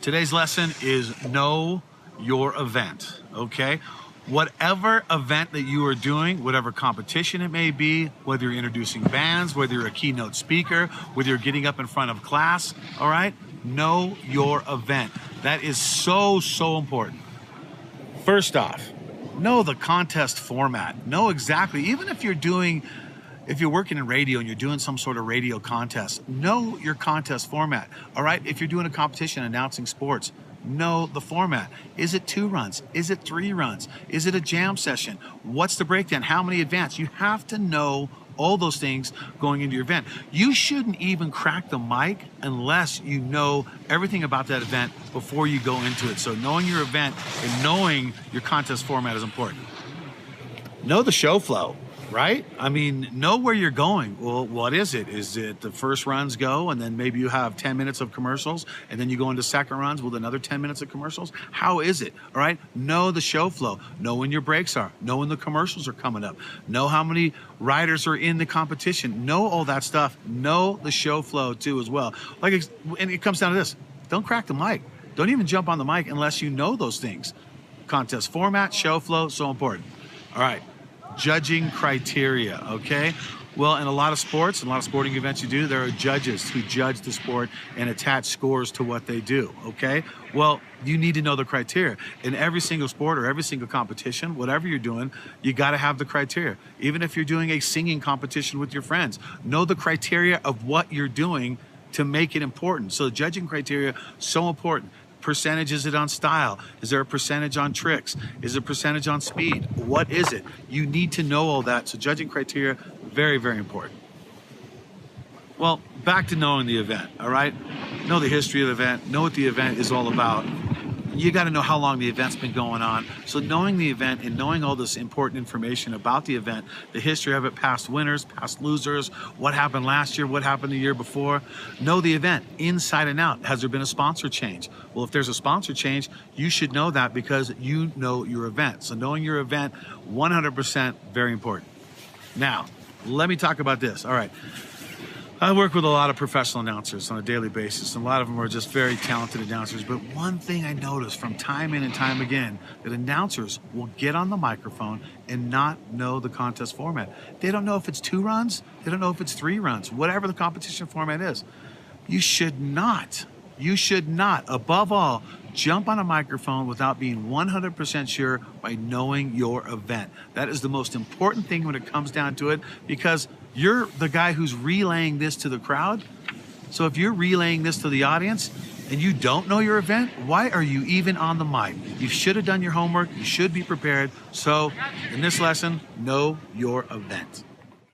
Today's lesson is know your event, okay? Whatever event that you are doing, whatever competition it may be, whether you're introducing bands, whether you're a keynote speaker, whether you're getting up in front of class, all right? Know your event. That is so important. First off, know the contest format. Know exactly, even if you're working in radio and you're doing some sort of radio contest, know your contest format, all right? If you're doing a competition announcing sports, know the format. Is it 2 runs? Is it 3 runs? Is it a jam session? What's the breakdown? How many advance? You have to know all those things going into your event. You shouldn't even crack the mic unless you know everything about that event before you go into it. So knowing your event and knowing your contest format is important. Know the show flow, right? I mean, know where you're going. Well, what is it? Is it the first runs go and then maybe you have 10 minutes of commercials and then you go into second runs with another 10 minutes of commercials? How is it? All right? Know the show flow. Know when your breaks are. Know when the commercials are coming up. Know how many riders are in the competition. Know all that stuff. Know the show flow too as well. And it comes down to this. Don't crack the mic. Don't even jump on the mic unless you know those things. Contest format, show flow, so important. All right. Judging criteria, okay? Well, in a lot of sports, in a lot of sporting events you do, there are judges who judge the sport and attach scores to what they do, okay? Well, you need to know the criteria. In every single sport or every single competition, whatever you're doing, you gotta have the criteria. Even if you're doing a singing competition with your friends, know the criteria of what you're doing to make it important. So judging criteria, so important. Percentage, is it on style? Is there a percentage on tricks? Is it a percentage on speed? What is it? You need to know all that. So judging criteria, very important. Well, back to knowing the event, all right? Know the history of the event, know what the event is all about. You got to know how long the event's been going on. So knowing the event and knowing all this important information about the event, the history of it, past winners, past losers, what happened last year, what happened the year before. Know the event inside and out. Has there been a sponsor change? Well, if there's a sponsor change, you should know that because you know your event. So knowing your event, 100% very important. Now, let me talk about this. All right. I work with a lot of professional announcers on a daily basis, and a lot of them are just very talented announcers. But one thing I notice from time in and time again, that announcers will get on the microphone and not know the contest format. They don't know if it's 2 runs, they don't know if it's 3 runs, whatever the competition format is. You should not, above all, jump on a microphone without being 100% sure by knowing your event. That is the most important thing when it comes down to it, because you're the guy who's relaying this to the crowd. So if you're relaying this to the audience and you don't know your event, why are you even on the mic? You should have done your homework. You should be prepared. So in this lesson, know your event.